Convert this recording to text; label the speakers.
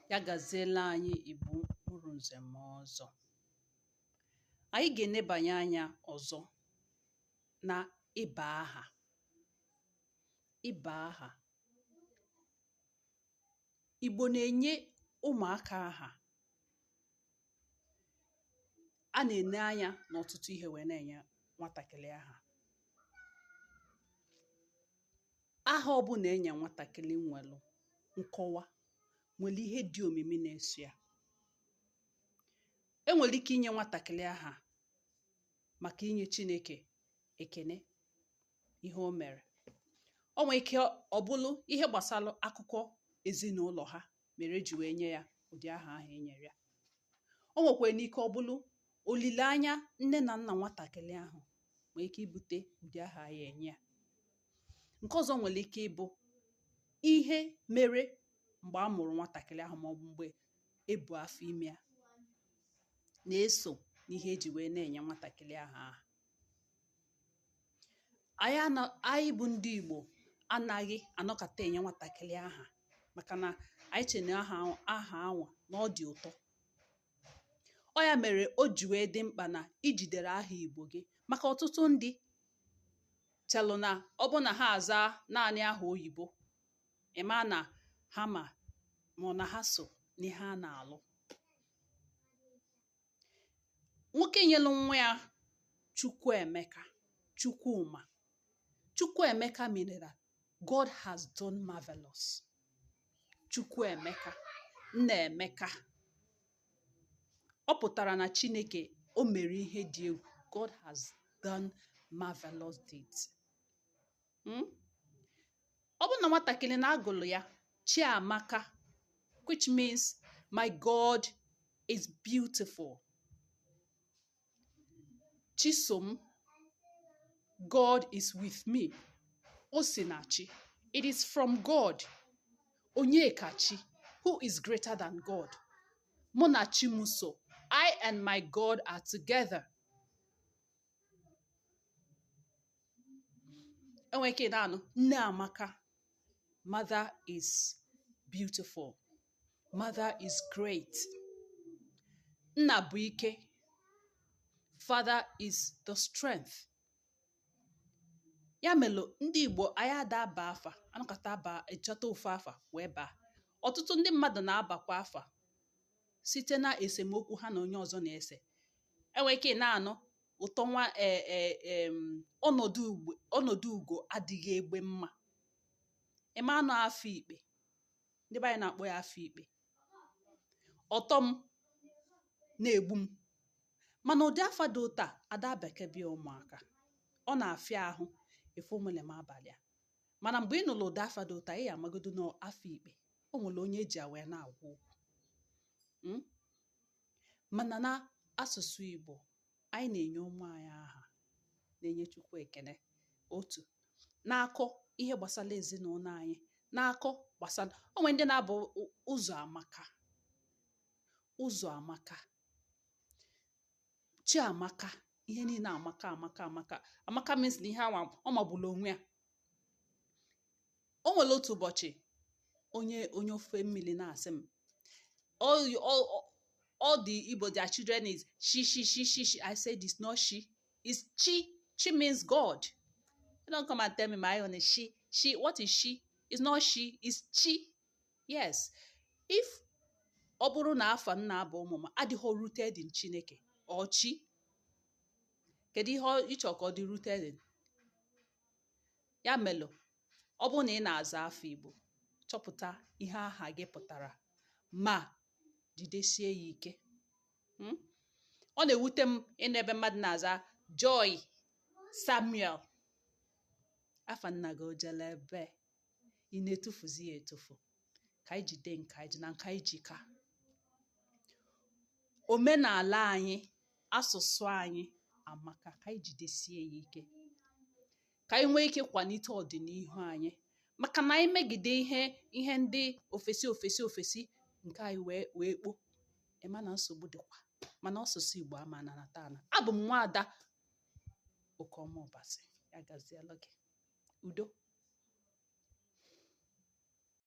Speaker 1: Ya gaziela anyị Igbo mkpụrụ nze ma ọzọ. Anyị ga-enebanye anya ọzọ na ịba aha. Ịba aha. Igbo na-enye ụmụaka aha. A na-ene anya n'ọtụtụ ihe wee na-enye nwatakịrị aha. Aha ọbụla enye nwatakịrị nwelụ nkọwa, nwere ihe dị omimi na-eso ya. Enwere ike inye nwatakịrị aha maka inye Chineke ekene ihe o mere. O nwere ike ọ bụrụ ihe gbasara akụkọ ezinụlọ ha mere eji wee nye ya ụdị aha ahụ e nyere ya. O nwekwara n'ike ọ bụrụ olileanya nne na nna nwatakịrị ahụ nwere ike ibute ụdị aha ya enye ya. Nke ọzọ nwere ike ịbụ ihe mere mgbe a mụrụ nwatakịrị ahụ maọbụ mgbe ebu afọ ime ya na-eso n'ihe eji wee na-enye nwatakịrị ahụ aha. Anyị bụ ndị Igbo anaghị anọkata enye nwatakịrị aha maka na anyị che na aha anwa na ọ dị ụtọ. Ọ ya mere o ji wee dị mkpa na ijidere aha Igbo gị, maka ọtụtụ ndị chelụ na ọ bụ na ha aza naanị aha oyibo, ịma na ha ma ọ na ha so n'ihe a na-alụ. Nwoke nyelu nwa ya Chukwuemeka, Chukwuma. Chukwuemeka means that God has done marvelous. Chukwuemeka, Nnaemeka. Ọ pụtara na Chineke o mere ihe dị egwu. God has done marvelous deeds. Ọ bụ na nwatakịrị na-agụlụ ya Chiamaka, which means my God is beautiful. Chisom, God is with me. Osinachi, it is from God. Onyekachi, who is greater than God. Munachimuso, I and my God are together. Enweke naanụ Nneamaka, mother is beautiful. Mother is great. Nnabuike, father is the strength. Ya melo ndị Igbo anyị ada aba afa, anụkata aba echọta ofu afa wee baa. Ọtụtụ ndị mmadụ na-abakwa afa site na esemokwu ha na onye ọzọ na-ese. Enweke na-anụ ụtọ nwa ọnọdụ ugo adịghị egbe mma. Ịma anụ afọ ikpe. Ndị be anyị na-akpọ ya afọ ikpe. Ọtọ m na-egbu m. Mana ụdị afa dị ụta ada bekebie ụmụaka. Ọ na-afịa ahụ efu ụmụle m abalị a. Mana mgbe ị nụrụ ụdị afa dị ụta, ị ya amagodo n'afọ ikpe. O nwere onye eji ya wee na-agwa okwu. Mana na asụsụ Igbo, anyị na-enye ụmụ anyị aha, na-enye Chukwu ekene. Otu, na-akọ ihe gbasara ezinụlọ anyị, na-akọ gbasara onwe ndị na-abụ ụzọ amaka. Ụzọ amaka. Chiamaka, ihe niile amaka amaka amaka. Amaka means na ihe awa ọ magbulu onwe ya. O nwere otu ụbọchị onye ofe mmiri na-asị m, all the Igbo, their children is she. I said it's not she, it's chi. Chi means God. You don't come and tell me my own is she. What is she? It's not she, it's chi. Yes. If ọ bụrụ na afa nna abụ ụmụma adịghị rooted in Chineke or chi, kedu ihe ịchọ ka ọ dị rooted in? Ya melụ, ọ bụrụ na ị na-aza afọ Igbo, chọpụta ihe aha gị pụtara ma jidesie ya ike. Ọ na-ewute m ịnụ ebe mmadụ na-aza Joy Samuel. Afa nna gị o jele ebe ị na-etufuzi ya etufu. Ka anyị jide nke anyị ji na nke anyị ji ka. Omenala anyị, asụsụ anyị amaka, ka anyị jidesie ya ike. Ka anyị nwee ike kwalite ọdịnihu anyị. Maka na anyị megide ihe ndị ofesi nke anyị wee kpo. Ema na nsogbu dịkwa. Mana asụsụ Igbo ama na tana. Abụ m Nwaada Okeoma Obasi. Ya gaziela gị. Udo.